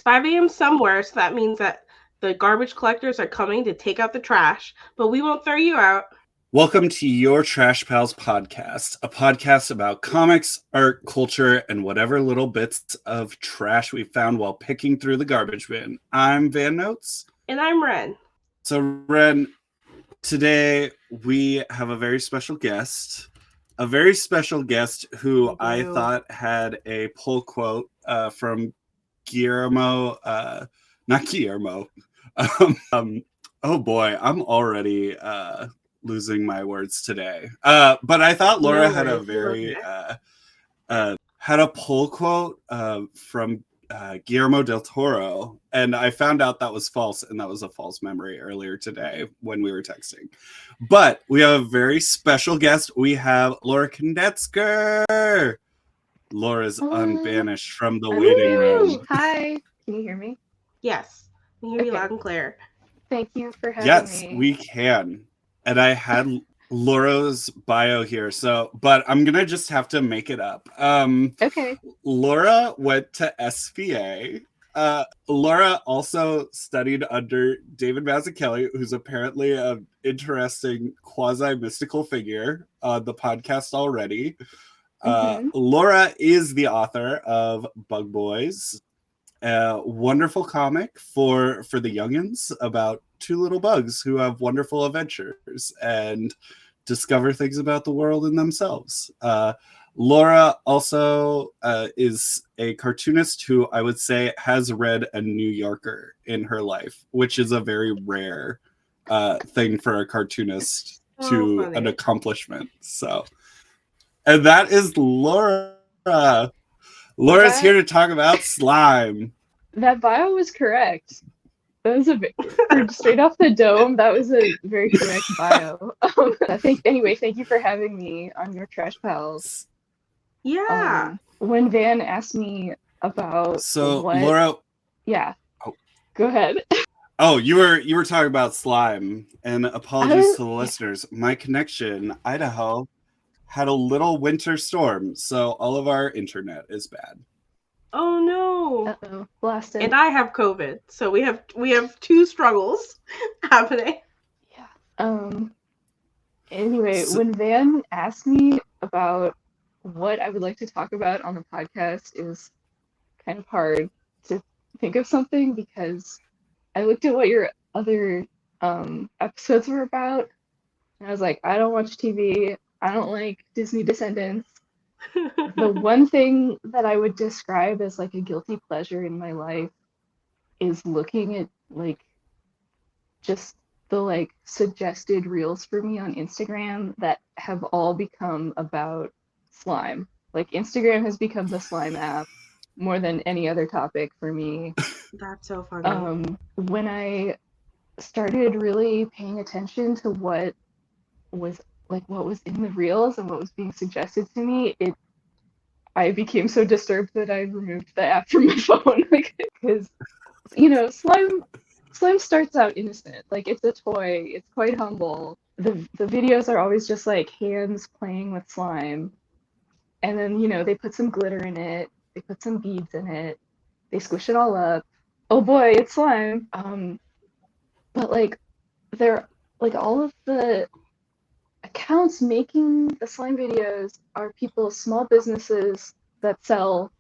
5 a.m. somewhere, so that means that the garbage collectors are coming to take out the trash, but we won't throw you out. Welcome to Your Trash Pals podcast, a podcast about comics, art, culture, and whatever little bits of trash we found while picking through the garbage bin. I'm Van Notes. And I'm Wren. So, Wren, today we have a very special guest. A very special guest who I thought had a pull quote from Guillermo, not Guillermo. Oh boy, I'm already losing my words today. But I thought Laura had a very had a pull quote from Guillermo del Toro, and I found out that was false, and that was a false memory earlier today when we were texting. But we have a very special guest. We have Laura Knetzger. Laura's unbanished from the waiting room. Hi, can you hear me? Yes, we hear you loud and clear. Thank you for having me. Yes, we can. And I had Laura's bio here, but I'm gonna just have to make it up. Okay. Laura went to SVA. Laura also studied under David Mazzucchelli, who's apparently an interesting quasi-mystical figure on the podcast already. Laura is the author of Bug Boys, a wonderful comic for the youngins about two little bugs who have wonderful adventures and discover things about the world and themselves. Laura also is a cartoonist who I would say has read a New Yorker in her life, which is a very rare thing for a cartoonist an accomplishment. So, and that is Laura. Laura's here to talk about slime. That bio was correct. That was straight off the dome. That was a very correct bio. Thank you for having me on Your Trash Pals. Yeah. When Van asked me about Laura. Yeah. Oh. Go ahead. Oh, you were talking about slime, and apologies to the listeners. My connection, Idaho, had a little winter storm, so all of our internet is bad. Oh no! Uh-oh, blasted. And I have COVID, so we have two struggles happening. Yeah. Anyway, when Van asked me about what I would like to talk about on the podcast, it was kind of hard to think of something because I looked at what your other episodes were about, and I was like, I don't watch TV. I don't like Disney Descendants. The one thing that I would describe as like a guilty pleasure in my life is looking at like just the like suggested reels for me on Instagram that have all become about slime. Like Instagram has become the slime app more than any other topic for me. That's so funny. When I started really paying attention to what was in the reels and what was being suggested to me, I became so disturbed that I removed the app from my phone. Because, slime starts out innocent. Like, it's a toy. It's quite humble. The videos are always just like hands playing with slime. And then, they put some glitter in it. They put some beads in it. They squish it all up. Oh boy, it's slime. But like, they're like all of the accounts making the slime videos are small businesses that sell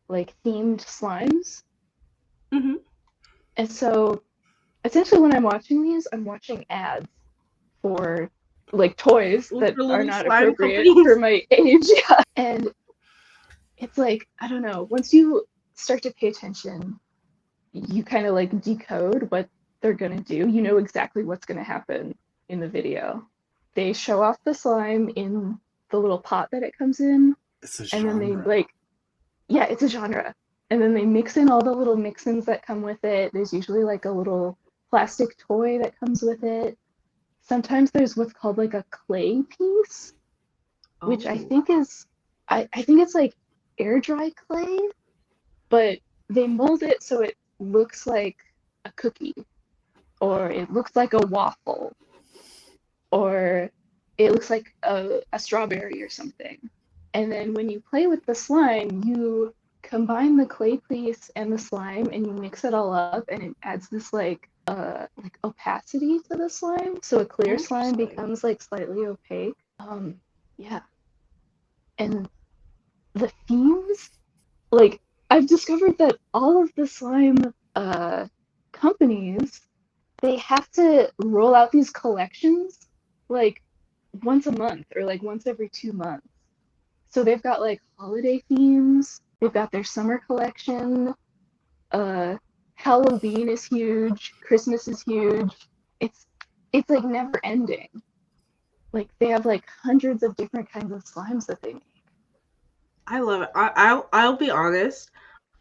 like themed slimes. Mm-hmm. And so essentially when I'm watching these, I'm watching ads for like toys that are not appropriate for my age. Yeah. And it's like, I don't know, once you start to pay attention, you kind of like decode what they're gonna do. You know exactly what's gonna happen in the video. They show off the slime in the little pot that it comes in. It's a genre. And then they it's a genre. And then they mix in all the little mix-ins that come with it. There's usually like a little plastic toy that comes with it. Sometimes there's what's called like a clay piece, which I think is, I think it's like air dry clay, but they mold it so it looks like a cookie, or it looks like a waffle, or it looks like a strawberry or something. And then when you play with the slime, you combine the clay piece and the slime and you mix it all up and it adds this like opacity to the slime. So a clear slime Interesting. becomes like slightly opaque. Yeah. And the themes, like I've discovered that all of the slime companies, they have to roll out these collections like once a month or like once every 2 months. So they've got like holiday themes, they've got their summer collection, Halloween is huge, Christmas is huge. It's like never ending. Like they have like hundreds of different kinds of slimes that they make. I love it. I'll be honest.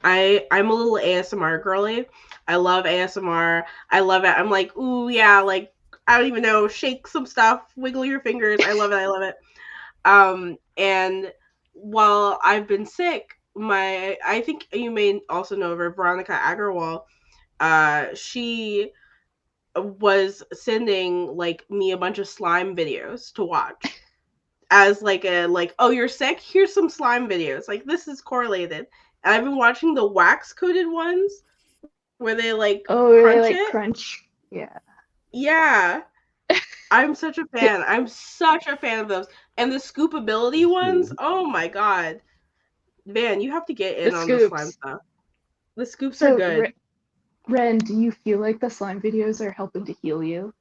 I'm a little ASMR girly. I love ASMR. I love it. I'm like, ooh yeah, like I don't even know, shake some stuff, wiggle your fingers. I love it. I love it. And while I've been sick, I think you may also know her, Veronica Agarwal. She was sending like me a bunch of slime videos to watch as like oh, you're sick, here's some slime videos, like this is correlated. And I've been watching the wax coated ones where they like crunch they like it. crunch. Yeah. I'm such a fan. I'm such a fan of those. And the scoopability ones, oh my god. Van, you have to get in The on the slime scoops. stuff. The scoops are So good. Ren, do you feel like the slime videos are helping to heal you?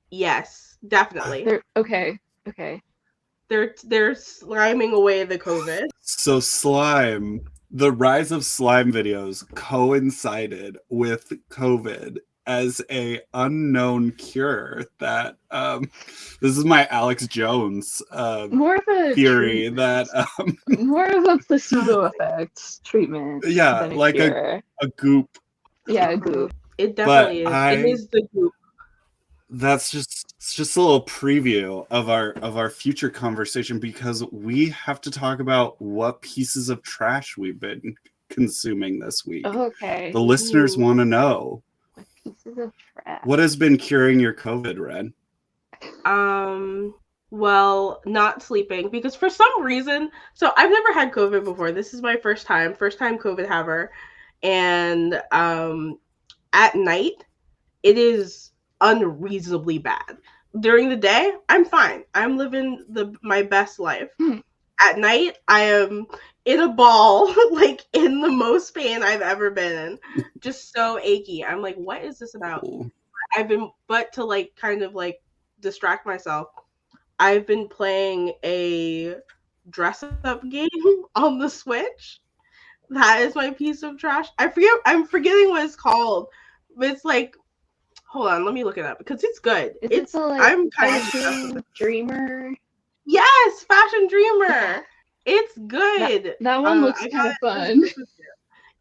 Yes, definitely. They're okay. They're sliming away the COVID. So the rise of slime videos coincided with COVID as a unknown cure that this is my Alex Jones More of a theory treatment. that more of a placebo effect treatment than a like cure. a goop. Yeah, a goop. It definitely is. It is the goop. That's just a little preview of our future conversation, because we have to talk about what pieces of trash we've been consuming this week. Okay. The listeners want to know. What pieces of trash? What has been curing your COVID, Ren? Well, not sleeping, because for some reason, so I've never had COVID before. This is my first time COVID haver. And at night, it is unreasonably bad. During the day, I'm fine. I'm living my best life. At night, I am in a ball, like in the most pain I've ever been in. Just so achy. I'm like, what is this about? But to like kind of like distract myself, I've been playing a dress-up game on the Switch. That is my piece of trash. I'm forgetting what it's called. But it's like, hold on, let me look it up because it's good. It's like I'm kind of Fashion Dreamer. Yes, Fashion Dreamer. It's good. That one looks kind of fun.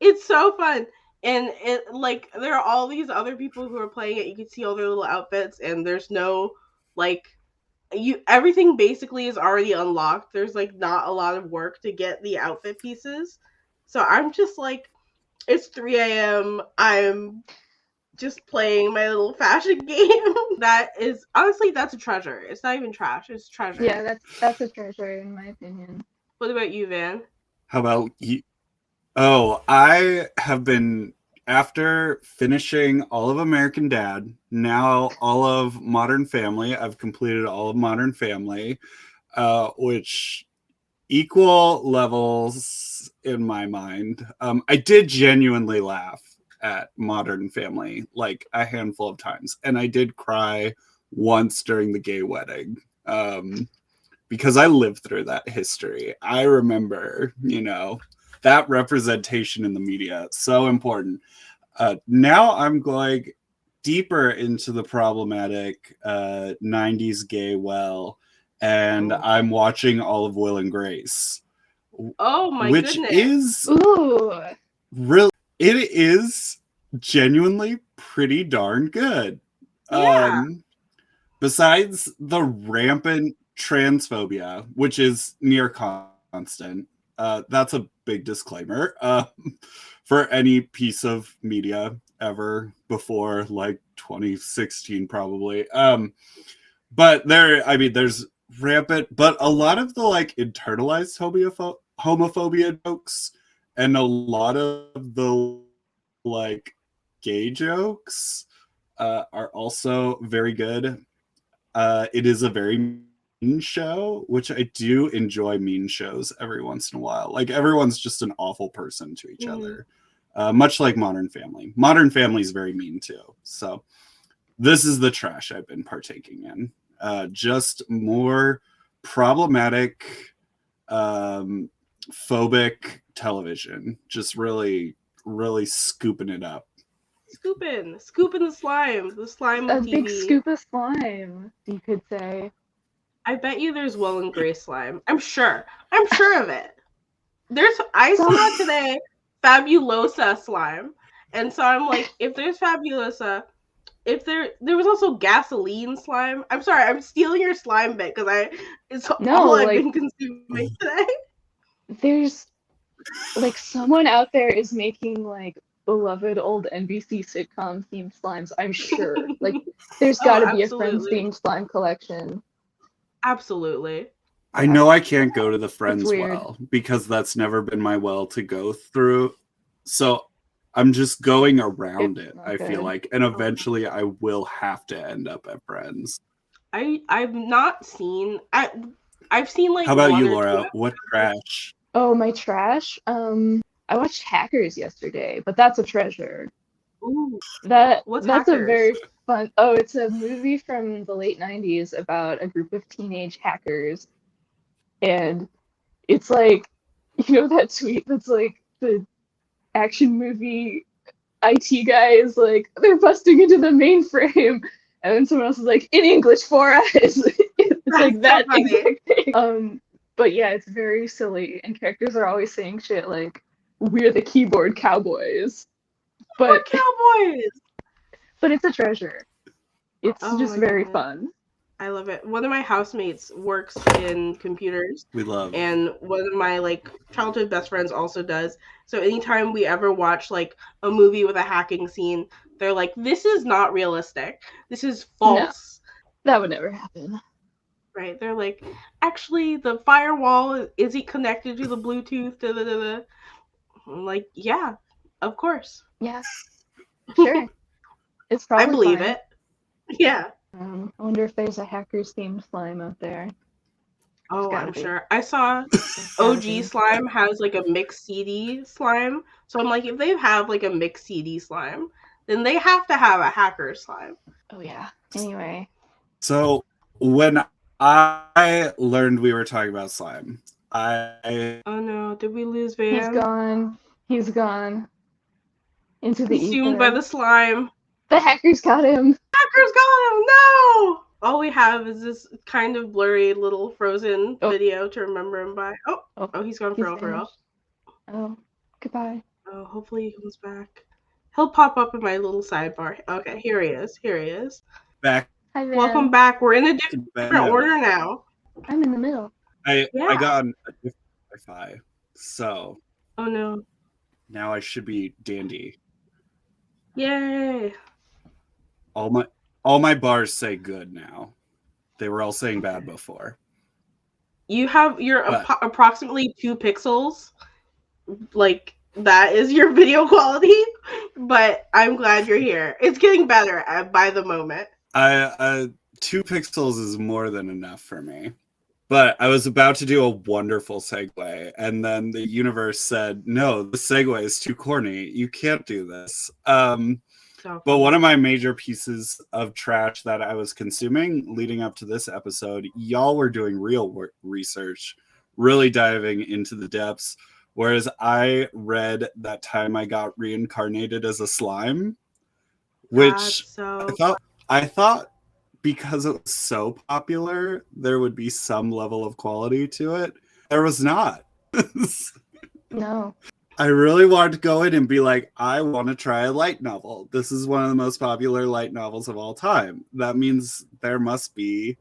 It's so fun. And it like there are all these other people who are playing it. You can see all their little outfits, and there's no like everything basically is already unlocked. There's like not a lot of work to get the outfit pieces. So I'm just like, it's 3 a.m. I'm just playing my little fashion game. That is honestly, that's a treasure. It's not even trash. It's treasure. Yeah, that's a treasure in my opinion. What about you, Van? How about you? Oh, I have been, after finishing all of American Dad, now all of Modern Family. I've completed all of Modern Family, which equal levels in my mind. I did genuinely laugh at Modern Family like a handful of times, and I did cry once during the gay wedding, because I lived through that history. I remember, that representation in the media, so important. Now I'm going deeper into the problematic 90s gay well, and I'm watching all of Will and Grace. Oh my goodness. Which is really, it is genuinely pretty darn good. Yeah. Besides the rampant transphobia, which is near constant, that's a big disclaimer for any piece of media ever before like 2016 probably. But there's rampant, but a lot of the like internalized homophobia jokes, and a lot of the like gay jokes are also very good. It is a very mean show, which I do enjoy mean shows every once in a while. Like everyone's just an awful person to each other, much like Modern Family. Modern Family is very mean too. So this is the trash I've been partaking in. Just more problematic, phobic television. Just really, really scooping it up. Scooping the slime A of big TV. scoop of slime, you could say. I bet you there's Will and Grace slime. I'm sure of it. I Some- saw today Fabulosa slime, and so I'm like, if there's Fabulosa, if there was also gasoline slime. I'm sorry, I'm stealing your slime bit because it's all I've been consuming today. There's like someone out there is making like beloved old NBC sitcom themed slimes, I'm sure. Like there's got to be a Friends themed slime collection. Absolutely. I know I can't go to the Friends well because that's never been my well to go through. So I'm just going around it, I feel like. And eventually I will have to end up at Friends. I've not seen... I've seen like... How about you, Laura? What trash? Oh, my trash? I watched Hackers yesterday, but that's a treasure. Ooh. That's Hackers? a very fun... Oh, it's a movie from the late 90s about a group of teenage hackers. And it's like, you know that tweet that's like the action movie IT guy is like, they're busting into the mainframe, and then someone else is like, in English for us. It's like that exact thing. But yeah, it's very silly, and characters are always saying shit like, we're the keyboard cowboys. But cowboys! But it's a treasure. It's just very fun. I love it. One of my housemates works in computers. We love. And one of my like childhood best friends also does. So anytime we ever watch like a movie with a hacking scene, they're like, "This is not realistic. This is false." No, that would never happen. Right? They're like, "Actually, the firewall is it connected to the Bluetooth?" Da, da, da, da. I'm like, "Yeah, of course." Yeah, sure. It's probably. I believe fine. it. Yeah. I wonder if there's a hackers themed slime out there. Oh, I'm sure. I saw OG slime has like a mixed CD slime. So I'm like, if they have like a mixed CD slime, then they have to have a hacker slime. Oh yeah. Anyway. So when I learned we were talking about slime, I oh no, did we lose Van? He's gone. Into the consumed ether. by the slime. The hackers got him. Hackers got him. No. All we have is this kind of blurry little frozen video to remember him by. Oh, he's gone for real. Oh, goodbye. Oh, hopefully he comes back. He'll pop up in my little sidebar. Okay, here he is. Back. Hi, Van. Welcome back. We're in a different order now. I'm in the middle. I got a different Wi-Fi, so. Oh no. Now I should be dandy. Yay. All my bars say good now. They were all saying bad before. You're approximately 2 pixels. Like, that is your video quality. But I'm glad you're here. It's getting better by the moment. 2 pixels is more than enough for me. But I was about to do a wonderful segue, and then the universe said, no, the segue is too corny. You can't do this. But one of my major pieces of trash that I was consuming leading up to this episode, y'all were doing real research, really diving into the depths, whereas I read that time I got reincarnated as a slime, which I thought because it was so popular, there would be some level of quality to it. There was not. No. I really wanted to go in and be like, I want to try a light novel. This is one of the most popular light novels of all time. That means there must be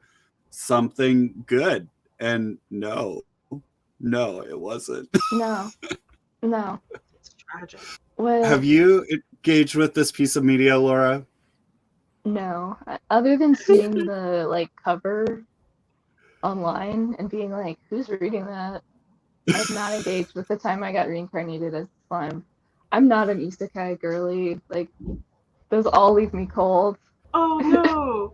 something good. And no, it wasn't. No. It's tragic. Well, have you engaged with this piece of media, Laura? No. Other than seeing the cover online and being like, who's reading that? I was not engaged with the time I got reincarnated as slime. I'm not an isekai girly. Like, those all leave me cold. Oh no.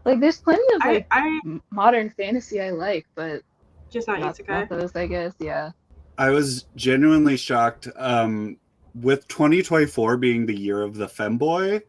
Like, there's plenty of I modern fantasy I like, but just not not isekai. those, I guess. Yeah. I was genuinely shocked. With 2024 being the year of the femboy,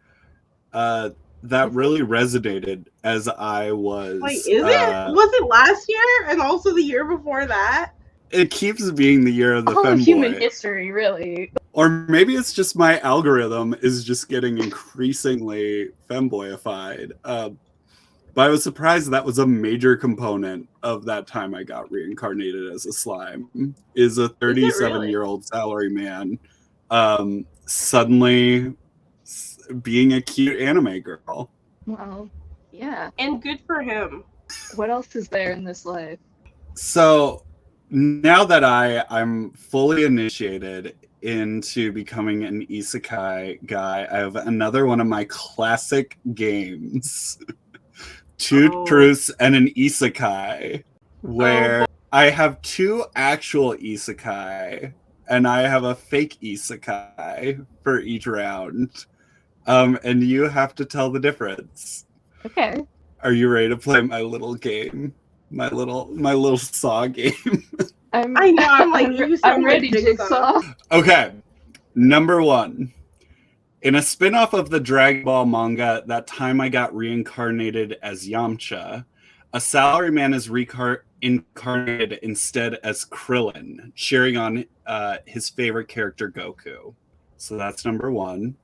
that really resonated as I was. Wait, is it? Was it last year and also the year before that? It keeps being the year of the All of femboy. human history, really. Or maybe it's just my algorithm is just getting increasingly femboyified. But I was surprised that was a major component of that time I got reincarnated as a slime. Is a 37-year-old salaryman suddenly being a cute anime girl. Well, yeah. And good for him. What else is there in this life? So now that I'm fully initiated into becoming an isekai guy, I have another one of my classic games. Two truths and an isekai, where I have two actual isekai and I have a fake isekai for each round. And you have to tell the difference. Okay. Are you ready to play my little game? My little saw game? I know, I'm like, I'm ready, Jigsaw. Okay, number one. In a spin-off of the Dragon Ball manga, That Time I Got Reincarnated as Yamcha, a salaryman is incarnated instead as Krillin, cheering on his favorite character, Goku. So that's number one,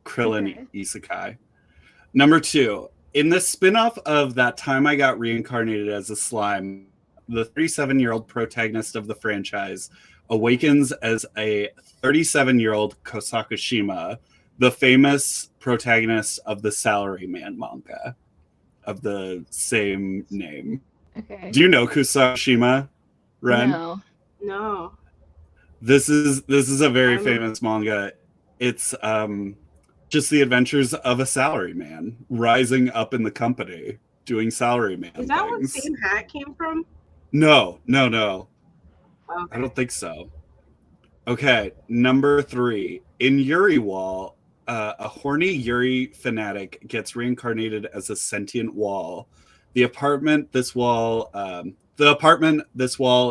Krillin Isekai. Number two, in the spin-off of That Time I Got Reincarnated as a Slime, the 37-year-old protagonist of the franchise awakens as a 37-year-old Kosakushima, the famous protagonist of the Salaryman manga of the same name. Okay. Do you know Kosakushima, Wren? No. This is a very famous manga. It's just the adventures of a salaryman rising up in the company, doing salaryman things. Is that where Same Hat came from? No. Okay. I don't think so. Okay, number three. In Yuri Wall, a horny Yuri fanatic gets reincarnated as a sentient wall. The apartment this wall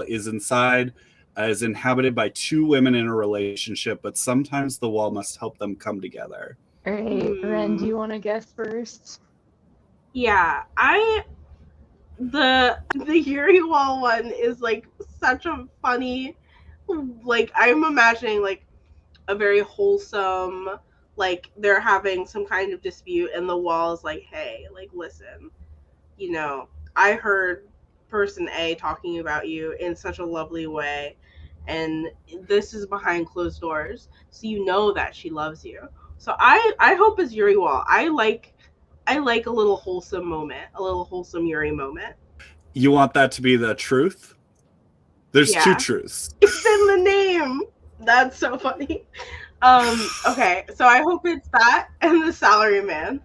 is inside is inhabited by two women in a relationship, but sometimes the wall must help them come together. All right, Ren, do you want to guess first? Yeah, the Yuri Wall one is like such a funny, like I'm imagining like a very wholesome, like they're having some kind of dispute and the wall is like, hey, like listen, you know, I heard person A talking about you in such a lovely way, and this is behind closed doors, so you know that she loves you. So I hope it's Yuri Wall. I like a little wholesome moment, a little wholesome Yuri moment. You want that to be the truth? There's two truths. It's in the name. That's so funny. Okay, so I hope it's that and the salaryman.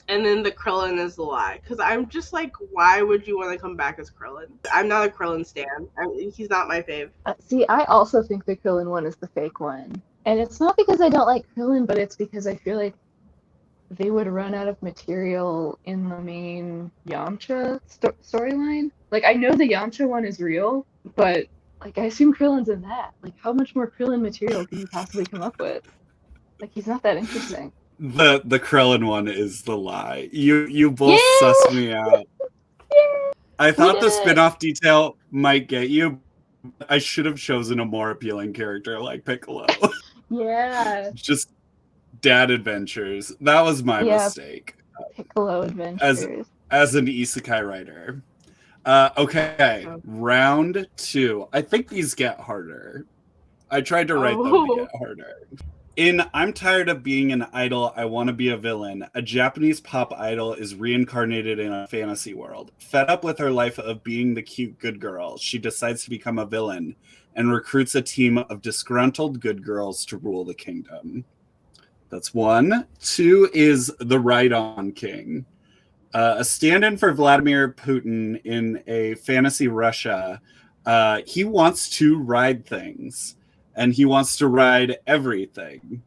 And then the Krillin is the lie. Because I'm just like, why would you want to come back as Krillin? I'm not a Krillin stan. He's not my fave. See, I also think the Krillin one is the fake one. And it's not because I don't like Krillin, but it's because I feel like they would run out of material in the main Yamcha storyline. Like, I know the Yamcha one is real, but like I assume Krillin's in that. Like, how much more Krillin material can you possibly come up with? Like, he's not that interesting. The Krillin one is the lie. You both sussed me out. I thought the spin-off detail might get you. I should have chosen a more appealing character like Piccolo. Yeah. Just dad adventures. That was my mistake. Piccolo adventures. As an isekai writer. Okay, round two. I think these get harder. I tried to write them to get harder. In I'm Tired of Being an Idol, I Want to Be a Villain, a Japanese pop idol is reincarnated in a fantasy world. Fed up with her life of being the cute good girl, she decides to become a villain and recruits a team of disgruntled good girls to rule the kingdom. That's one. Two is The Ride-On King. A stand-in for Vladimir Putin in a fantasy Russia, He wants to ride things, and he wants to ride everything.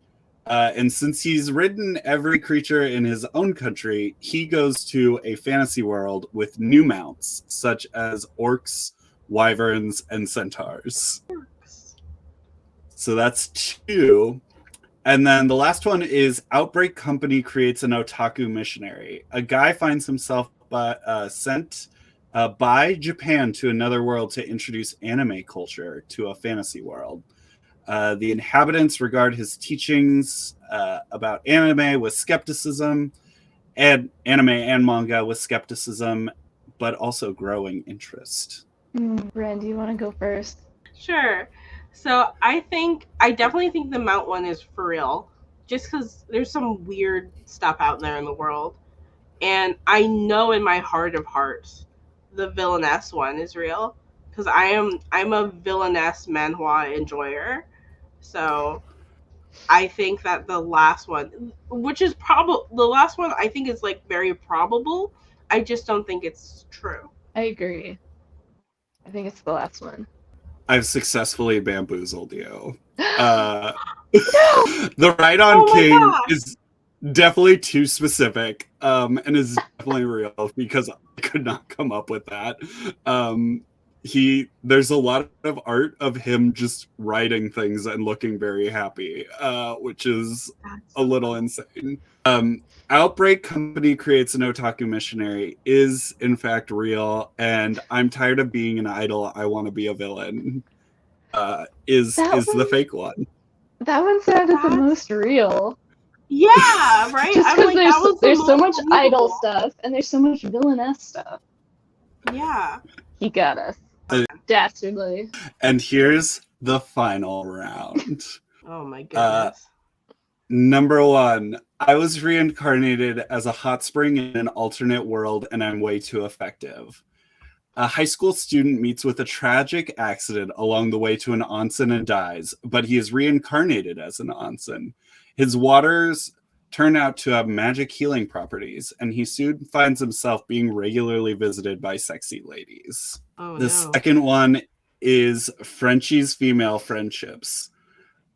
And since he's ridden every creature in his own country, he goes to a fantasy world with new mounts, such as orcs, wyverns, and centaurs. So that's 2. And then the last one is Outbreak Company creates an otaku missionary. A guy finds himself sent by Japan to another world to introduce anime culture to a fantasy world. The inhabitants regard his teachings about anime with skepticism, and anime and manga with skepticism, but also growing interest. Ren, do you want to go first? Sure. So I definitely think the Mount one is for real, just because there's some weird stuff out there in the world, and I know in my heart of hearts, the villainess one is real, because I'm a villainess manhwa enjoyer, so I think that the last one, which is the last one, I think is like very probable. I just don't think it's true. I agree. I think it's the last one. I've successfully bamboozled you. No! The Ride-On King gosh. is definitely too specific, and is definitely real because I could not come up with that. There's a lot of art of him just writing things and looking very happy, which is a little insane. Outbreak Company creates an otaku missionary is in fact real, and I'm tired of being an idol. I want to be a villain. Is the fake one? That one sounded the most real. Yeah, right. Just because there's so much believable. idol stuff and there's so much villainess stuff. Yeah, he got us dastardly. And here's the final round. Oh my goodness. Number 1, I was reincarnated as a hot spring in an alternate world, and I'm way too effective. A high school student meets with a tragic accident along the way to an onsen and dies, but he is reincarnated as an onsen. His waters turn out to have magic healing properties, and he soon finds himself being regularly visited by sexy ladies. The second one is Frenchie's female friendships.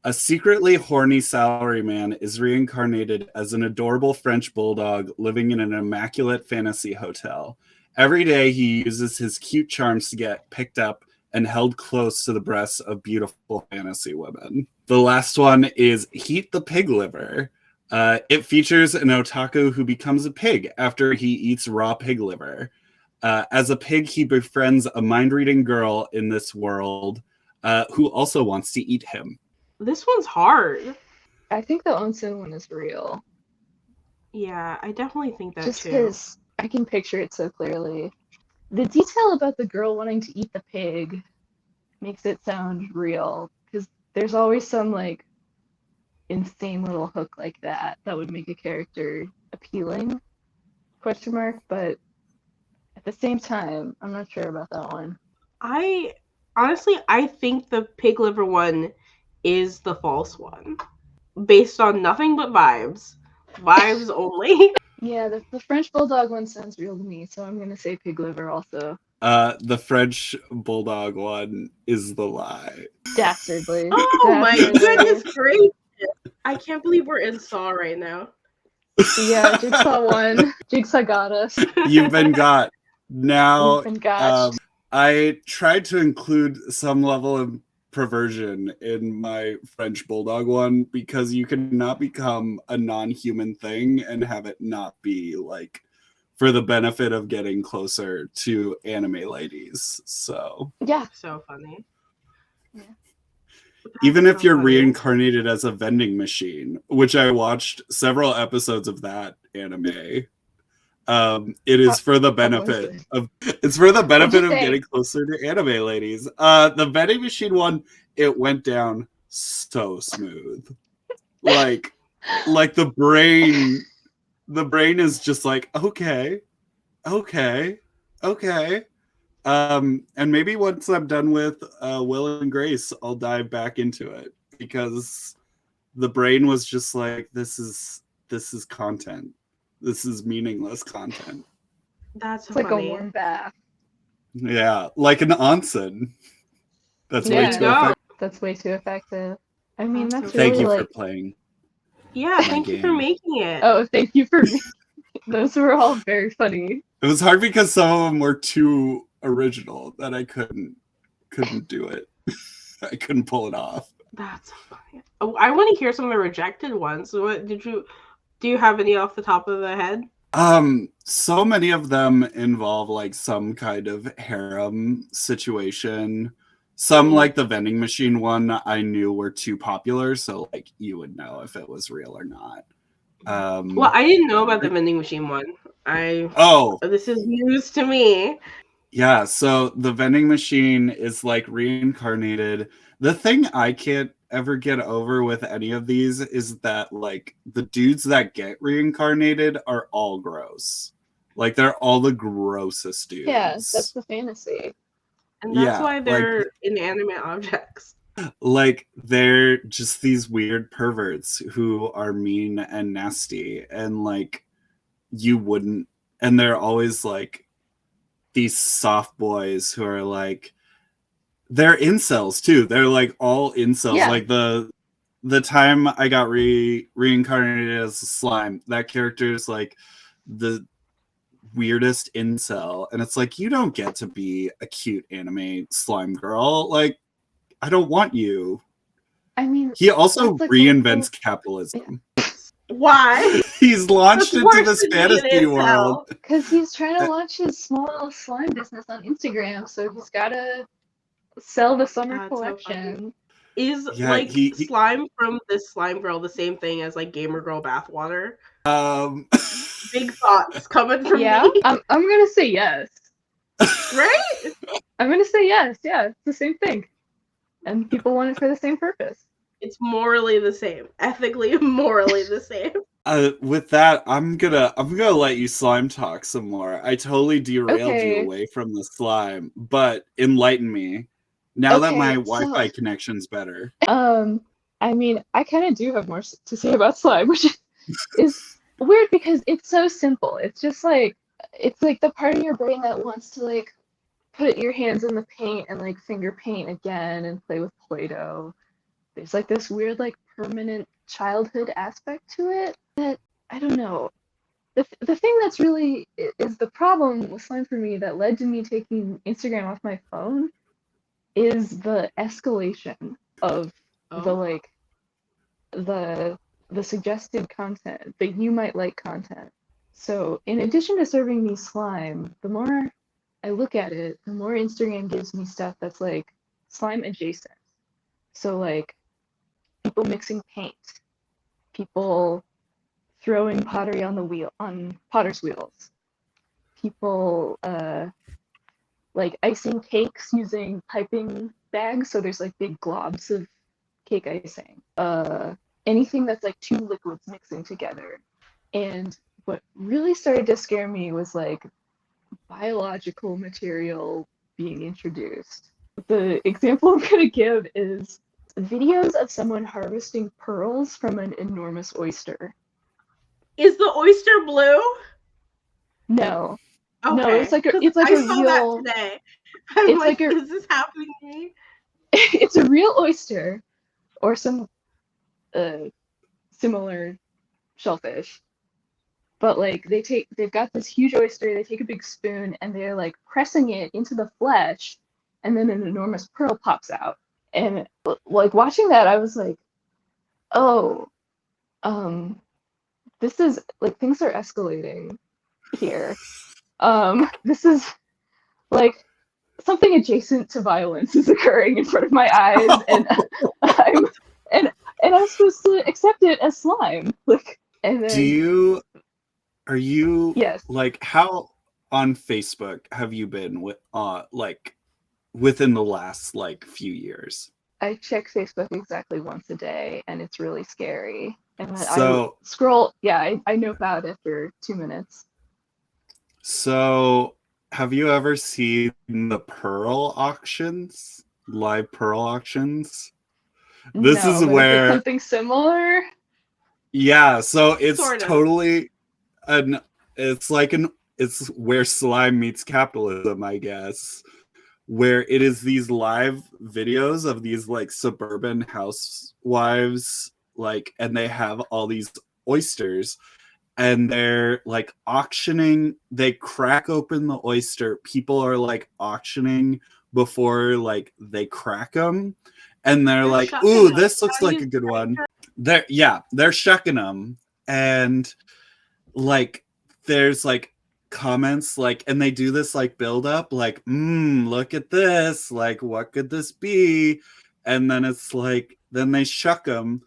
A secretly horny salaryman is reincarnated as an adorable French bulldog living in an immaculate fantasy hotel. Every day he uses his cute charms to get picked up and held close to the breasts of beautiful fantasy women. The last one is Heat the Pig Liver. It features an otaku who becomes a pig after he eats raw pig liver. As a pig, he befriends a mind-reading girl in this world who also wants to eat him. This one's hard. I think the onsen one is real. Yeah, I definitely think that just too. Because I can picture it so clearly. The detail about the girl wanting to eat the pig makes it sound real, because there's always some like insane little hook like that would make a character appealing, ? But at the same time, I'm not sure about that one. I think the pig liver one is the false one, based on nothing but vibes only. Yeah, the French bulldog one sounds real to me, so I'm gonna say pig liver also. The French bulldog one is the lie. Dastardly. Oh my goodness gracious! I can't believe we're in Saw right now. Yeah, Jigsaw won. Jigsaw got us. You've been got. Now, You've been got. I tried to include some level of perversion in my French bulldog one, because you cannot become a non-human thing and have it not be like for the benefit of getting closer to anime ladies. So yeah, so funny. Yeah. Even if you're reincarnated as a vending machine, which I watched several episodes of that anime. It is for the benefit of getting closer to anime ladies. The vending machine one, it went down so smooth. like the brain is just like, okay. And maybe once I'm done with Will and Grace, I'll dive back into it, because the brain was just like, this is content. This is meaningless content. That's it's funny. Like a warm bath. Yeah, like an onsen. That's There way Yeah. you too go. effective. That's way too effective. I mean, That's that's so Thank really you cool. for like, playing Yeah, my thank you for game. making it. oh, thank you for me. Those were all very funny. It was hard because some of them were too original that I couldn't do it. I couldn't pull it off. That's so funny. Oh, I want to hear some of the rejected ones. What did you do? You have any off the top of the head? So many of them involve like some kind of harem situation. Some, like the vending machine one, I knew were too popular, so like you would know if it was real or not. Well, I didn't know about the vending machine one. Oh, This is news to me. yeah, so the vending machine is like reincarnated. The thing I can't ever get over with any of these is that like the dudes that get reincarnated are all gross. Like they're all the grossest Yeah, that's dudes. the fantasy. And that's Yeah, why they're inanimate objects. like they're just these weird perverts who are mean and nasty and like you wouldn't, and they're always like these soft boys who are like, they're incels too. They're like all incels. Yeah. Like the time I got reincarnated as a slime, that character is like the weirdest incel, and it's like, you don't get to be a cute anime slime girl. Like, I don't want you. I mean, He also that's like reinvents capitalism. Why? He's launched That's into worse this than being an fantasy incel. world. because he's trying to launch his small slime business on Instagram, so he's gotta sell the summer That's so collection. Is Yeah, like he slime from this slime girl the same thing as like gamer girl bathwater? Big thoughts coming from Yeah, me. I'm gonna say yes. Right? I'm gonna say yes. Yeah, it's the same thing, and people want it for the same purpose. It's morally the same. Ethically, morally the same. With that, I'm gonna let you slime talk some more. I totally derailed you Okay. away from the slime, but enlighten me. Now that my Wi-Fi connection's better. I mean, I kind of do have more to say about slime, which is weird because it's so simple. It's just like it's like the part of your brain that wants to like put your hands in the paint and like finger paint again and play with Play-Doh. There's like this weird like permanent childhood aspect to it that I don't know. The thing that's really is the problem with slime for me that led to me taking Instagram off my phone is the escalation of the like the suggested content, the you might like content. So in addition to serving me slime, the more I look at it, the more Instagram gives me stuff that's like slime adjacent. So like people mixing paint, people throwing pottery on potter's wheels, people like icing cakes using piping bags, so there's like big globs of cake icing. Anything that's like two liquids mixing together. And what really started to scare me was like biological material being introduced. The example I'm gonna give is videos of someone harvesting pearls from an enormous oyster. Is the oyster blue? No. Okay. No, it's like a I saw real that today. I'm it's like, like a is this happening to me? it's a real oyster or some similar shellfish. But like they've got this huge oyster, they take a big spoon and they're like pressing it into the flesh and then an enormous pearl pops out. And like watching that I was like, "Oh, this is like things are escalating here. This is like something adjacent to violence is occurring in front of my eyes and I'm and I'm supposed to accept it as slime." Like and then Are you yes. like, how on Facebook have you been with like within the last like few years? I check Facebook exactly once a day, and it's really scary. And then I So scroll. Yeah, I nope out after 2 minutes. So have you ever seen the pearl auctions? Live pearl auctions? This No, is but is it where, something similar? yeah, so it's Sort of. totally it's like it's where slime meets capitalism, I guess, where it is these live videos of these like suburban housewives, like, and they have all these oysters and they're like auctioning. They crack open the oyster. People are like auctioning before like they crack them, and they're like, shucking ooh, them. this looks How do like you a good say one. They're shucking them, and like there's like comments like, and they do this like build up like, look at this, like what could this be, and then it's like, then they shuck them,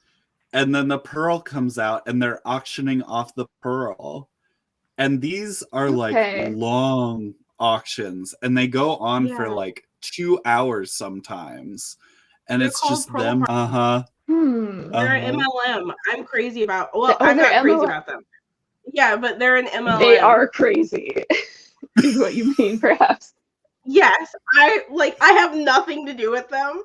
and then the pearl comes out and they're auctioning off the pearl, and these are like Okay. long auctions, and they go on for Yeah. like 2 hours sometimes, and They're it's called just pearl them. They're an MLM. I'm crazy about. Well, I'm They're not crazy MLM. about them. Yeah, but they're an MLM. They are crazy, is what you mean, perhaps. Yes, I have nothing to do with them.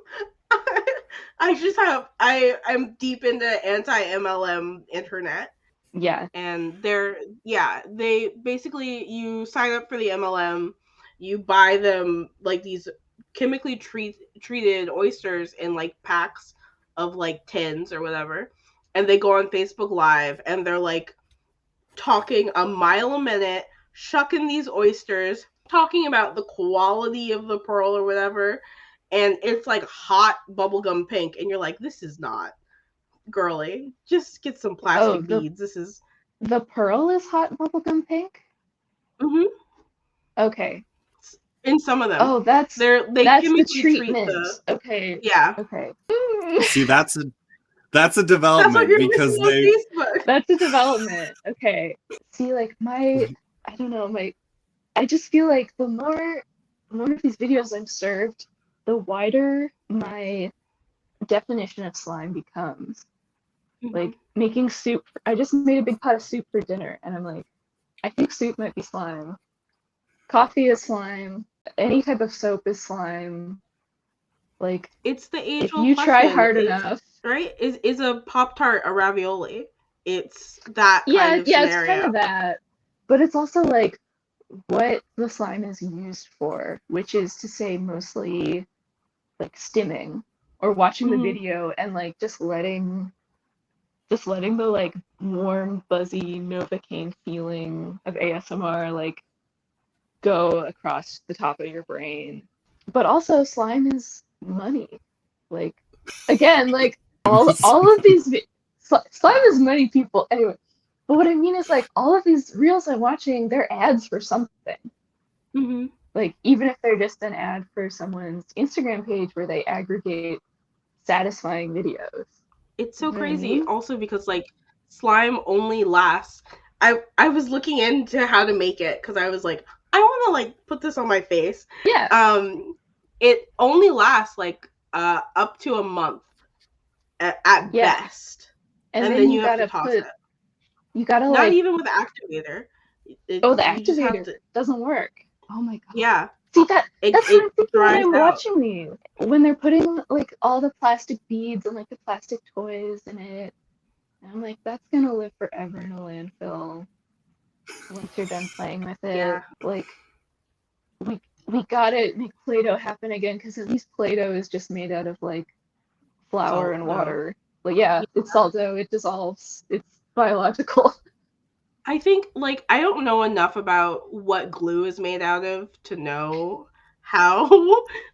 I just have I'm deep into anti-MLM internet. Yeah. And they basically, you sign up for the MLM, you buy them like these chemically treated oysters in like packs of like tins or whatever, and they go on Facebook Live and they're like talking a mile a minute, shucking these oysters, talking about the quality of the pearl or whatever, and it's like hot bubblegum pink, and you're like, this is not girly. Just get some plastic beads. This is the pearl is hot bubblegum pink? Okay. In some of them. Oh, that's they the chemically treatment. Okay. Yeah. Okay. See, that's a That's what development, you're because missing on they Facebook. That's a development. Okay. See, like I don't know, I just feel like the more of these videos I'm served, the wider my definition of slime becomes. Like making soup. I just made a big pot of soup for dinner, and I'm like, I think soup might be slime. Coffee is slime. Any type of soap is slime. Like, it's the age if old you question, try hard enough, right? Is a Pop-Tart a ravioli? It's that kind of yeah, scenario. it's kind of that. But it's also like what the slime is used for, which is to say mostly like stimming or watching the video and like just letting the like warm, buzzy Novocaine feeling of ASMR like go across the top of your brain. But also slime is money. Like again, like all of these slime is money, people. Anyway, but what I mean is like all of these reels I'm watching, they're ads for something. Like even if they're just an ad for someone's Instagram page where they aggregate satisfying videos. It's so crazy. Also because like slime only lasts. I was looking into how to make it because I was like, I want to like put this on my face. Yeah. It only lasts like up to a month at best, and then you have to toss it. You gotta not like even with the activator. the activator doesn't work. Oh my god. Yeah. See that's what I'm thinking when I'm watching these. When they're putting like all the plastic beads and like the plastic toys in it. And I'm like, that's gonna live forever in a landfill once you're done playing with it. Yeah. Like we gotta make Play-Doh happen again, because at least Play-Doh is just made out of like flour and water. Like it's salt dough, it dissolves, it's biological. I think like I don't know enough about what glue is made out of to know how.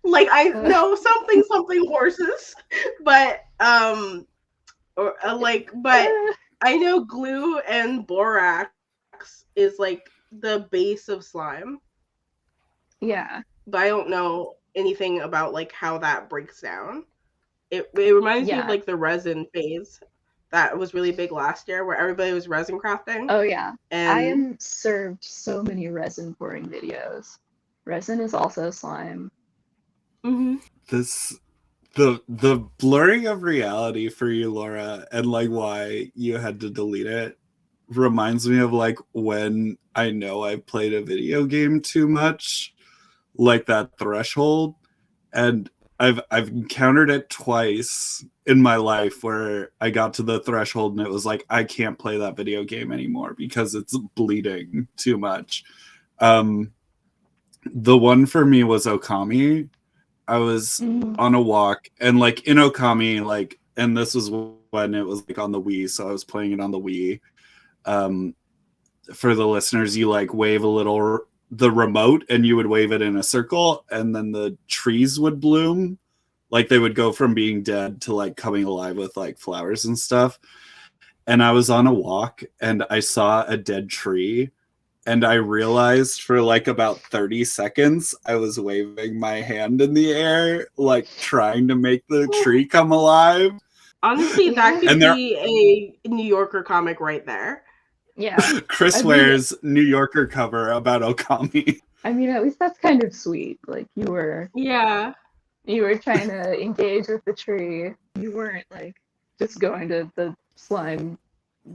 Like I know something horses, but but I know glue and borax is like the base of slime. Yeah. But I don't know anything about like how that breaks down. It reminds me of like the resin phase that was really big last year where everybody was resin crafting. Oh yeah. And I am served so many resin pouring videos. Resin is also slime. The blurring of reality for you, Laura, and like why you had to delete it reminds me of like when I know I've played a video game too much, like that threshold, and I've encountered it twice in my life where I got to the threshold and it was like I can't play that video game anymore because it's bleeding too much. The one for me was Okami. I was on a walk, and like in Okami, like, and this was when it was like on the Wii, so I was playing it on the Wii. For the listeners, you like wave the remote, and you would wave it in a circle, and then the trees would bloom. Like they would go from being dead to like coming alive with like flowers and stuff. And I was on a walk, and I saw a dead tree. And I realized for like about 30 seconds, I was waving my hand in the air, like trying to make the tree come alive. Honestly, that could be a New Yorker comic right there. Yeah. Chris Ware's New Yorker cover about Okami. I mean, at least that's kind of sweet. Like you were trying to engage with the tree. You weren't like just going to the slime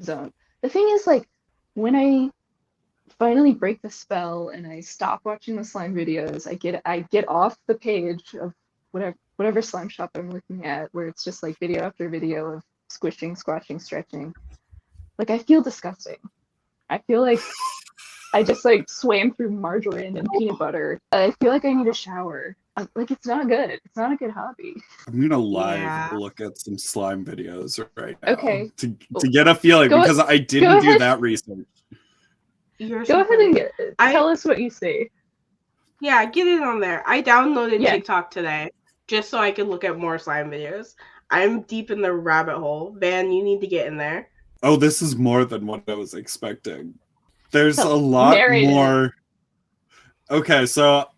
zone. The thing is, like, when I finally break the spell and I stop watching the slime videos, I get off the page of whatever slime shop I'm looking at, where it's just like video after video of squishing, squashing, stretching. Like, I feel disgusting. I feel like I just like swam through margarine and peanut butter. I feel like I need a shower. Like, it's not good. It's not a good hobby. I'm gonna look at some slime videos right now. Okay. To get a feeling, because I didn't do that research. Go ahead and tell us what you see. Yeah, get it on there. I downloaded TikTok today just so I could look at more slime videos. I'm deep in the rabbit hole. Van, you need to get in there. Oh, this is more than what I was expecting. There's a lot more. Okay, so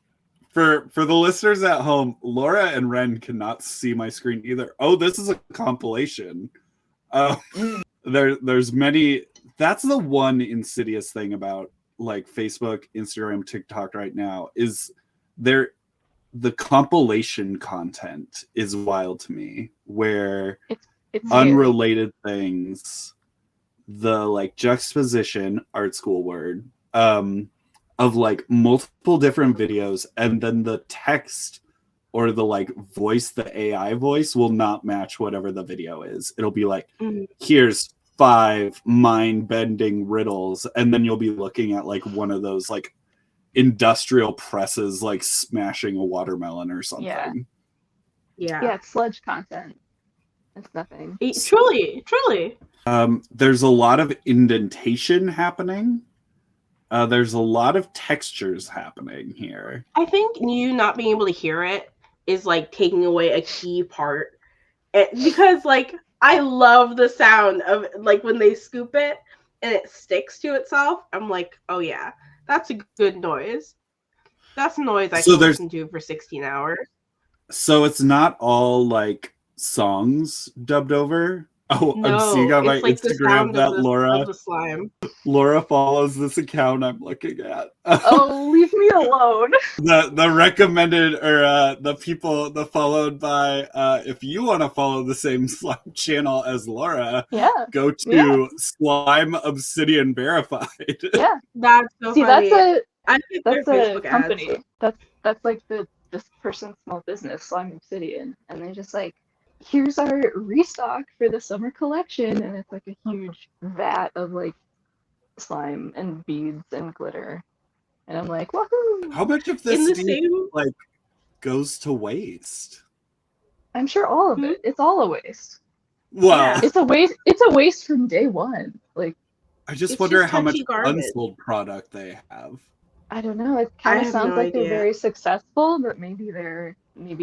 for the listeners at home, Laura and Wren cannot see my screen either. Oh, this is a compilation. There's many. That's the one insidious thing about like Facebook, Instagram, TikTok right now is the compilation content is wild to me, where it's unrelated things, the like juxtaposition, art school word, of like multiple different videos, and then the text or the like voice, the AI voice will not match whatever the video is. It'll be like, here's 5 mind-bending riddles, and then you'll be looking at like one of those like industrial presses like smashing a watermelon or something. Yeah, it's sludge content. It's nothing. Truly. There's a lot of indentation happening. There's a lot of textures happening here. I think you not being able to hear it is like taking away a key part. Because like I love the sound of like when they scoop it and it sticks to itself. I'm like, oh yeah, that's a good noise. That's a noise I can listen to for 16 hours. So it's not all like songs dubbed over. Oh, no, I'm seeing on my like Instagram that Laura follows this account I'm looking at. Oh, leave me alone. The recommended, or the followed by, if you want to follow the same slime channel as Laura, go to Slime Obsidian Verified. Yeah, that's so funny. That's a company. That's like this person's small business, Slime Obsidian, and they're just like, here's our restock for the summer collection, and it's like a huge vat of like slime and beads and glitter, and I'm like, woohoo! How much of this like goes to waste? I'm sure all of it. It's all a waste. Well, it's a waste. It's a waste from day one. Like, I just wonder how much unsold product they have. I don't know. It kind of sounds like they're very successful, but maybe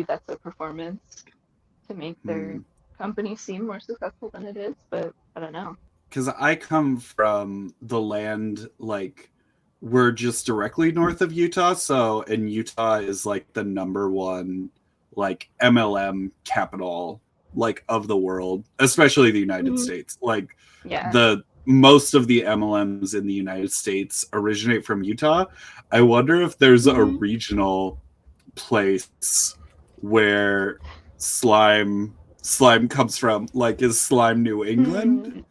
that's a performance to make their company seem more successful than it is, but I don't know. Because I come from the land, like, we're just directly north of Utah, and Utah is like the #1 like MLM capital like of the world, especially the United States. Like, most of the MLMs in the United States originate from Utah. I wonder if there's a regional place where slime comes from. Like, is slime New England?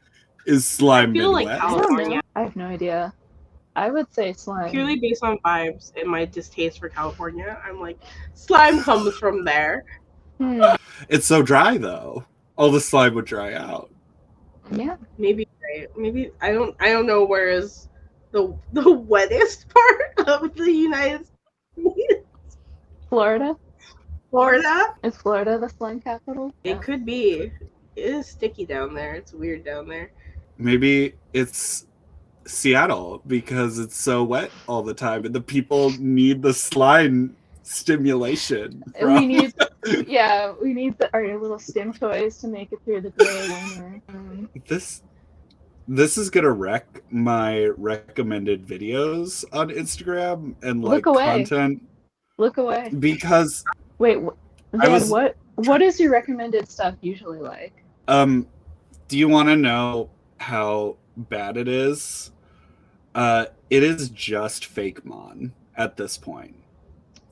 Is slime Midwest? Like California. I have no idea. I would say slime. Purely based on vibes and my distaste for California, I'm like, slime comes from there. It's so dry though. All the slime would dry out. Yeah. Maybe I don't know where is the wettest part of the United States? Florida? Florida? Is Florida the slime capital? It could be. It is sticky down there. It's weird down there. Maybe it's Seattle because it's so wet all the time and the people need the slime stimulation. We need our little stim toys to make it through the gray winter. This is gonna wreck my recommended videos on Instagram and like Look away. content. Look away. Because wait, Van, what is your recommended stuff usually like? Do you want to know how bad it is? It is just fake Mon at this point.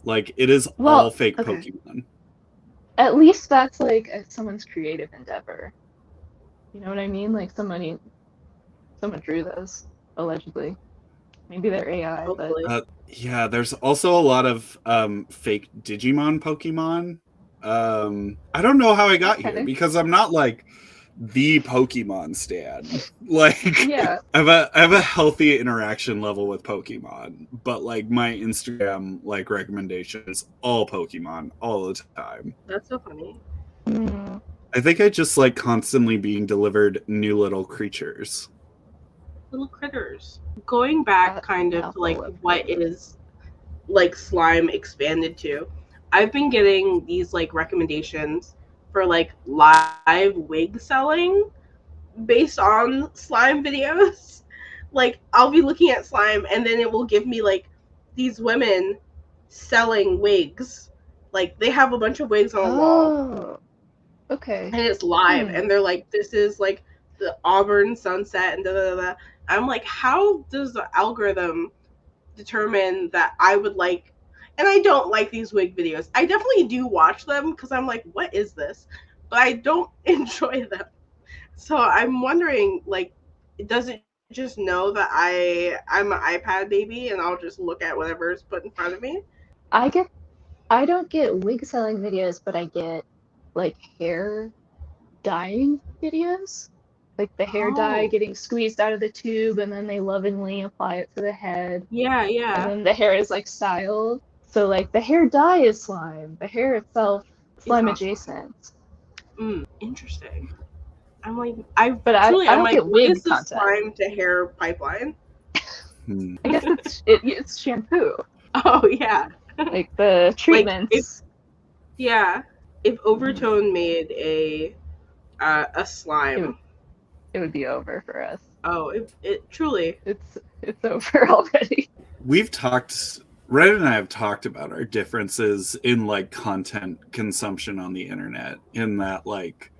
Like it is all fake Pokemon. At least that's like someone's creative endeavor. You know what I mean? Like someone drew those, allegedly. Maybe they're AI, Hopefully. but yeah, there's also a lot of fake Digimon Pokemon. I don't know how I got here because I'm not like the Pokemon stan. Like yeah. I have a healthy interaction level with Pokemon, but like my Instagram like recommendation is all Pokemon all the time. That's so funny. Mm. I think I just like constantly being delivered new little creatures. Little critters. Going back kind of to like what is like slime expanded to. I've been getting these like recommendations for like live wig selling based on slime videos. Like I'll be looking at slime and then it will give me like these women selling wigs. Like they have a bunch of wigs on a wall. Okay. And it's live and they're like, this is like the Auburn sunset and da da da. I'm like, how does the algorithm determine that I would like, and I don't like these wig videos. I definitely do watch them because I'm like, what is this? But I don't enjoy them. So I'm wondering, like, does it just know that I'm an iPad baby and I'll just look at whatever's put in front of me? I don't get wig selling videos, but I get like hair dyeing videos. Like the hair dye getting squeezed out of the tube and then they lovingly apply it to the head. Yeah. And then the hair is like styled. So like the hair dye is slime. The hair itself slime adjacent. Interesting. I'm like, I don't get wig what is content. The slime to hair pipeline? I guess it's shampoo. Oh yeah. Like the treatments. If Overtone made a slime, it would be over for us. Oh, it truly. It's over already. We've talked, Wren and I have talked about our differences in like content consumption on the internet, in that like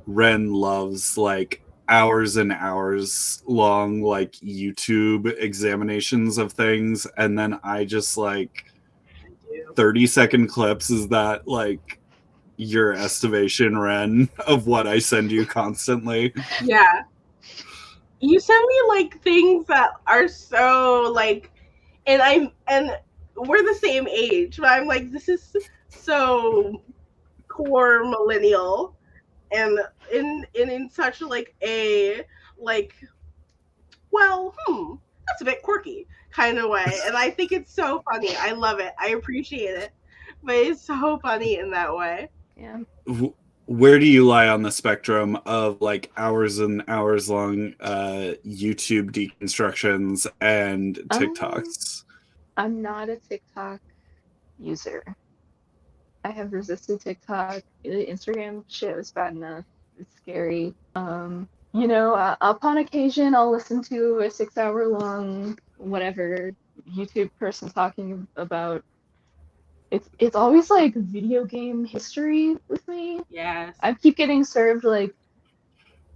Wren loves like hours and hours long like YouTube examinations of things, and then I just like 30-second clips. Is that like your estimation, Wren, of what I send you constantly? Yeah. You send me like things that are so like, and we're the same age, but I'm like, this is so core millennial, and in such like a like, well, that's a bit quirky kind of way, and I think it's so funny. I love it. I appreciate it, but it's so funny in that way. Yeah. Where do you lie on the spectrum of like hours and hours long YouTube deconstructions and TikToks? I'm not a TikTok user. I have resisted TikTok. The Instagram shit was bad enough. It's scary. You know, upon occasion, I'll listen to a 6-hour long whatever YouTube person talking about. It's always like video game history with me. Yes. I keep getting served like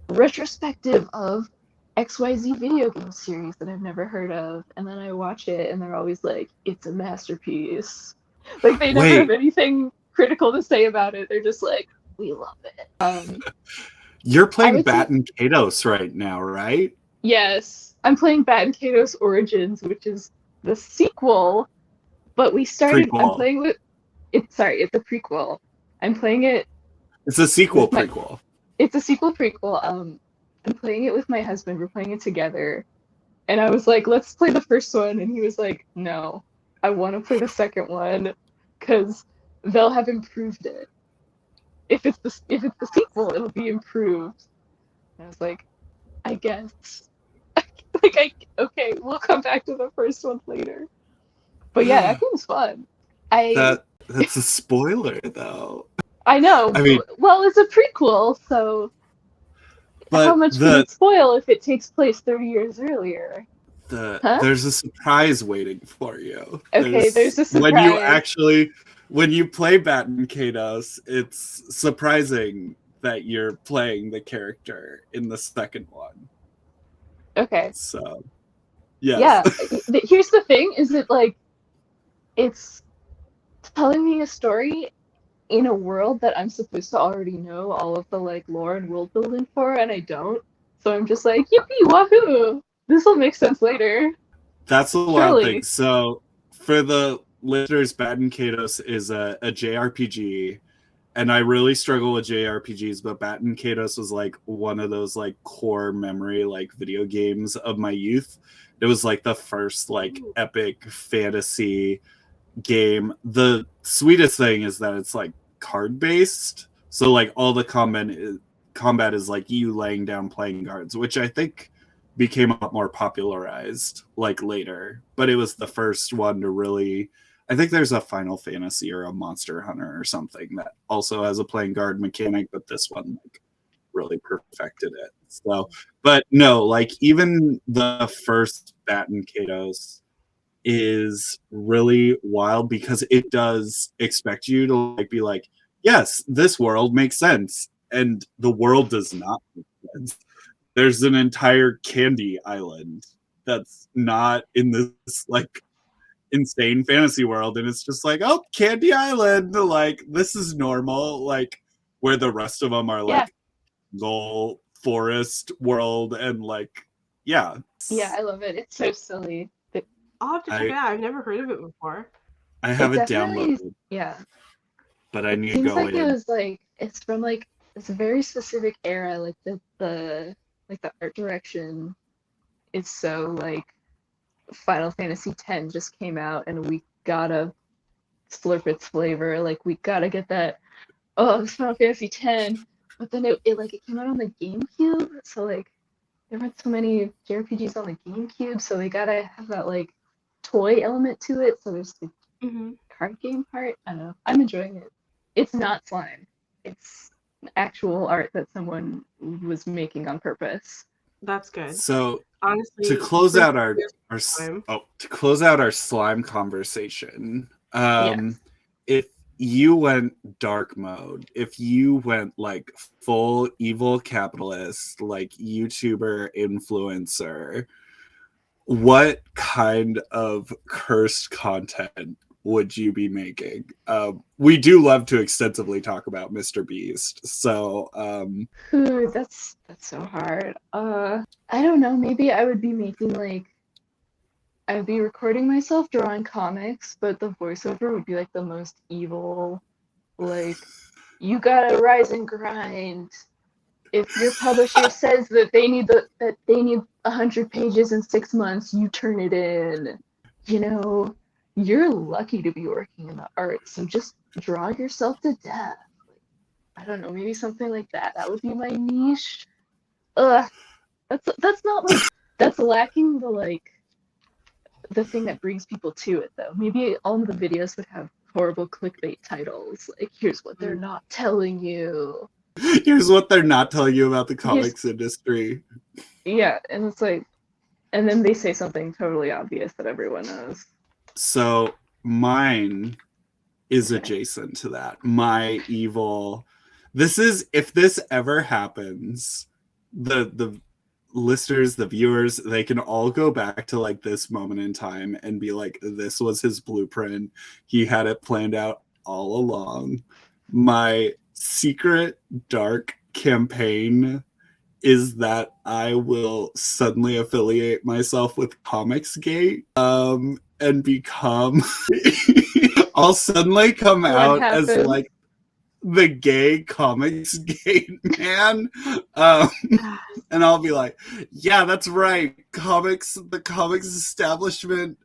retrospective of XYZ video game series that I've never heard of, and then I watch it and they're always like, it's a masterpiece. Like they never have anything critical to say about it. They're just like, we love it. You're playing Baten Kaitos right now, right? Yes. I'm playing Baten Kaitos Origins, which is the sequel. But we started. Prequel. I'm playing with. It's a prequel. I'm playing it. It's a sequel prequel. It's a sequel prequel. I'm playing it with my husband. We're playing it together, And I was like, let's play the first one. And he was like, no, I want to play the second one because they'll have improved it. If it's the sequel, it'll be improved. And I was like, I guess. Okay, we'll come back to the first one later. But yeah, that game's fun. That's a spoiler, though. I know. I mean, well, it's a prequel, so how much can it spoil if it takes place 30 years earlier? There's a surprise waiting for you. Okay, there's a surprise. When you play Baten Kaitos, it's surprising that you're playing the character in the second one. Okay. So, yes. Yeah. Here's the thing: is it like it's telling me a story in a world that I'm supposed to already know all of the like lore and world building for, and I don't. So I'm just like, yippee wahoo! This will make sense later. That's a wild thing. So for the listeners, Baten Kaitos is a JRPG, and I really struggle with JRPGs, but Baten Kaitos was like one of those like core memory like video games of my youth. It was like the first like epic fantasy game. The sweetest thing is that it's like card based, so like all the combat is like you laying down playing cards, which I think became a lot more popularized like later, but it was the first one to really, I think there's a Final Fantasy or a Monster Hunter or something that also has a playing card mechanic, but this one like really perfected it. So, but no, like even the first Baten Kaitos is really wild because it does expect you to like be like, yes, this world makes sense, and the world does not make sense. There's an entire candy island that's not in this like insane fantasy world, and it's just like, oh, candy island, like this is normal, like where the rest of them are like the forest world, and like yeah, I love it. It's so silly. I'll have to check it out. I've never heard of it before. I have it downloaded. Yeah, but I need to go in. It was like it's from like it's a very specific era. Like the art direction is so like Final Fantasy X just came out, and we gotta slurp its flavor. Like we gotta get that. Oh, it's Final Fantasy X, but then it came out on the GameCube, so like there weren't so many JRPGs on the GameCube, so they gotta have that like toy element to it. So there's the card game part. I don't know. I'm enjoying it. It's not slime. It's actual art that someone was making on purpose. That's good. So honestly, to close out our slime conversation, if you went dark mode, if you went like full evil capitalist, like YouTuber influencer, what kind of cursed content would you be making? We do love to extensively talk about Mr. Beast, so that's so hard. I don't know, maybe I would be making like I would be recording myself drawing comics, but the voiceover would be like the most evil, like, you gotta rise and grind. If your publisher says that they need 100 pages in 6 months, you turn it in. You know, you're lucky to be working in the arts, so just draw yourself to death. I don't know, maybe something like that. That would be my niche. That's not like that's lacking the thing that brings people to it though. Maybe all of the videos would have horrible clickbait titles, like here's what they're not telling you. Here's what they're not telling you about the comics industry. Yeah, and it's like, and then they say something totally obvious that everyone knows. So mine is adjacent to that. My evil. This is, if this ever happens, the listeners, the viewers, they can all go back to like this moment in time and be like, this was his blueprint. He had it planned out all along. My secret dark campaign is that I will suddenly affiliate myself with Comicsgate and become I'll suddenly come out as like the gay comics gate man. And I'll be like, yeah, that's right. The comics establishment,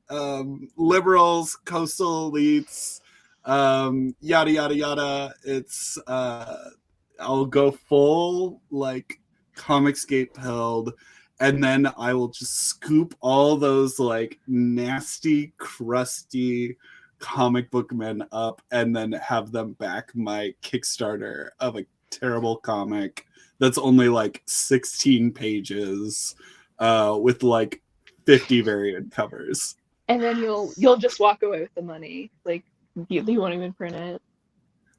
liberals, coastal elites, yada yada yada. It's I'll go full like comics gate pilled, and then I will just scoop all those like nasty, crusty comic book men up and then have them back my Kickstarter of a terrible comic that's only like 16 pages with like 50 variant covers. And then you'll just walk away with the money. Like you won't even print it.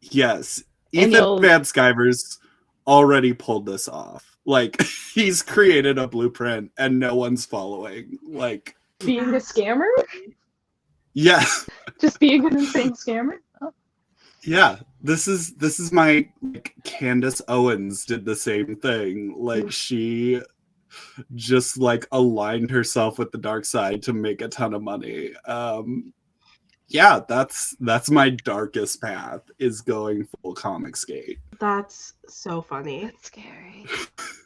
Yes. And Ethan Van Sciver's already pulled this off. Like he's created a blueprint and no one's following. Like being a scammer? Yeah. Just being an insane scammer? Oh. Yeah. This is my like Candace Owens did the same thing. Like she just like aligned herself with the dark side to make a ton of money. Yeah, that's my darkest path is going full comics gate. That's so funny. That's scary.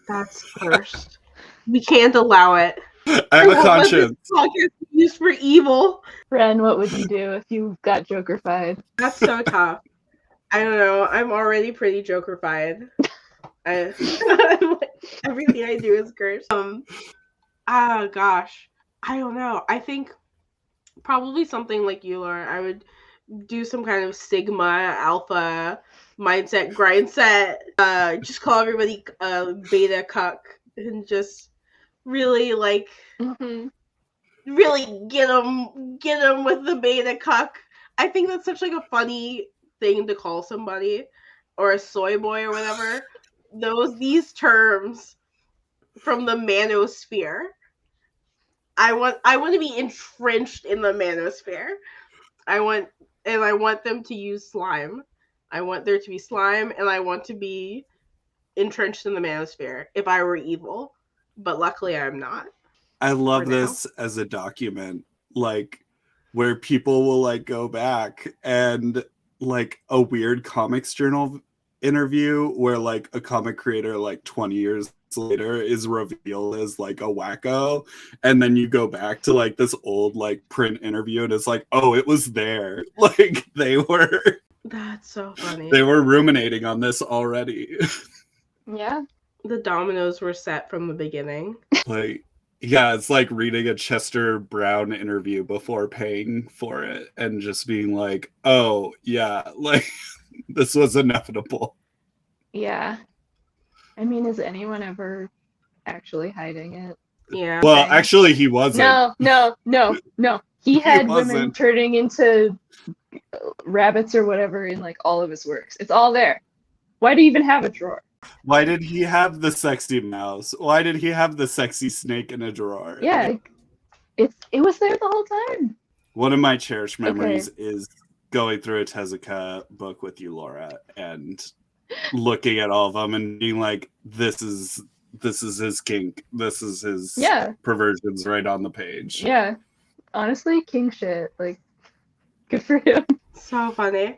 That's cursed. We can't allow it. I have a conscience. Podcast used for evil. Wren, what would you do if you got Joker-fied? That's so tough. I don't know. I'm already pretty Joker-fied. Everything I do is cursed. Gosh. I don't know. I think probably something like you, Laura. I would do some kind of Sigma, Alpha, mindset, grindset. Just call everybody beta cuck and just really like really get them with the beta cuck. I think that's such like a funny thing to call somebody, or a soy boy or whatever. These terms from the manosphere. I want to be entrenched in the manosphere. I want them to use slime. I want there to be slime, and I want to be entrenched in the manosphere if I were evil. But luckily I'm not. I love this as a document, like where people will like go back and like a weird comics journal interview where like a comic creator like 20 years later is revealed as like a wacko, and then you go back to like this old like print interview and it's like, oh, it was there. Like that's so funny. They were ruminating on this already. Yeah. The dominoes were set from the beginning. Like, yeah, it's like reading a Chester Brown interview before paying for it and just being like, oh, yeah, like, this was inevitable. Yeah. I mean, is anyone ever actually hiding it? Yeah. Well, actually, he wasn't. No. He had wasn't. women turning into rabbits or whatever in like all of his works. It's all there. Why do you even have a drawer? Why did he have the sexy mouse? Why did he have the sexy snake in a drawer? Yeah, it was there the whole time. One of my cherished memories is going through a Tezuka book with you, Laura, and looking at all of them and being like, this is his kink. This is his perversions right on the page. Yeah. Honestly, king shit. Like, good for him. So funny.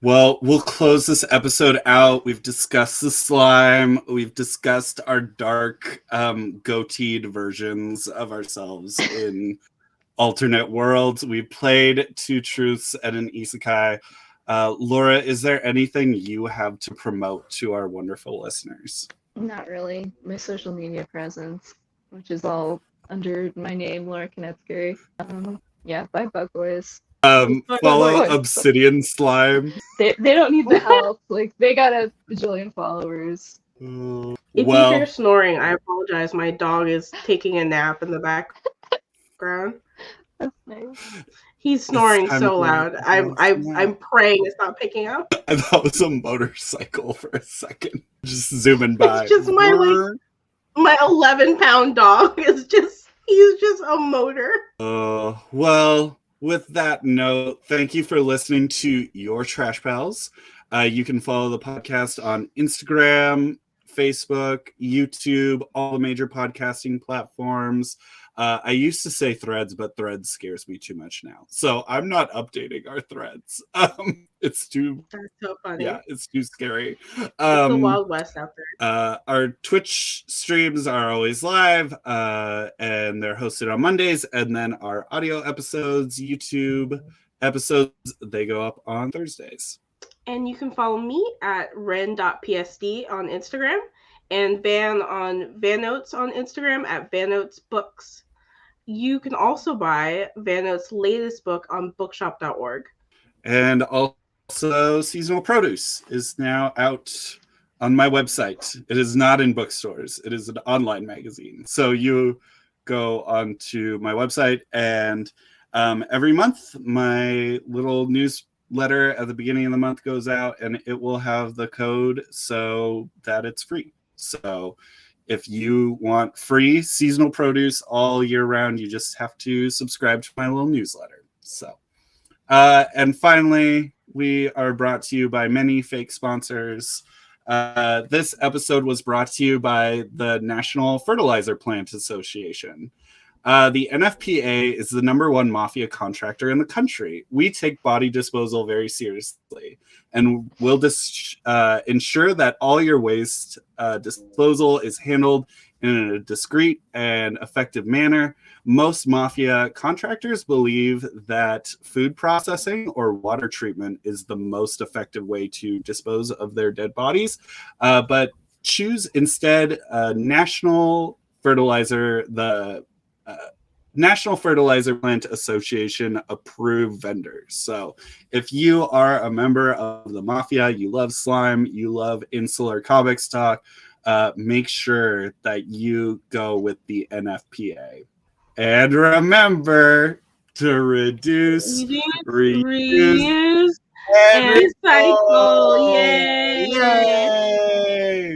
Well, we'll close this episode out. We've discussed the slime. We've discussed our dark, goateed versions of ourselves in alternate worlds. We played Two Truths and an Isekai. Laura, is there anything you have to promote to our wonderful listeners? Not really. My social media presence, which is all under my name, Laura Knetzger. Yeah, bye, Bug Boys. Follow Obsidian Slime. They don't need the help. Like, they got a bajillion followers. If you hear snoring, I apologize. My dog is taking a nap in the background. That's nice. He's snoring so loud. I'm praying it's not picking up. I thought it was a motorcycle for a second. Just zooming by. It's just my 11-pound dog is just a motor. Well, with that note, thank you for listening to Your Trash Pals. You can follow the podcast on Instagram, Facebook, YouTube, all the major podcasting platforms. I used to say threads, but threads scares me too much now. So I'm not updating our threads. It's too, That's so funny. yeah, it's too scary. It's the Wild West out there. Our Twitch streams are always live, and they're hosted on Mondays. And then our audio episodes, YouTube episodes, they go up on Thursdays. And you can follow me at ren.psd on Instagram and Van on Vanotes on Instagram at Vanotes Books. You can also buy Vanotes' latest book on bookshop.org. And also, Seasonal Produce is now out on my website. It is not in bookstores. It is an online magazine. So you go onto my website, and every month, my little newsletter at the beginning of the month goes out, and it will have the code so that it's free. So if you want free seasonal produce all year round, you just have to subscribe to my little newsletter. So, and finally, we are brought to you by many fake sponsors. This episode was brought to you by the National Fertilizer Plant Association. The NFPA is the #1 mafia contractor in the country. We take body disposal very seriously, and we'll ensure that all your waste disposal is handled in a discreet and effective manner. Most mafia contractors believe that food processing or water treatment is the most effective way to dispose of their dead bodies, but choose instead National Fertilizer Plant Association approved vendors. So if you are a member of the mafia, you love slime, you love insular comics talk, make sure that you go with the NFPA. And remember to reduce, reuse, and recycle. Yay!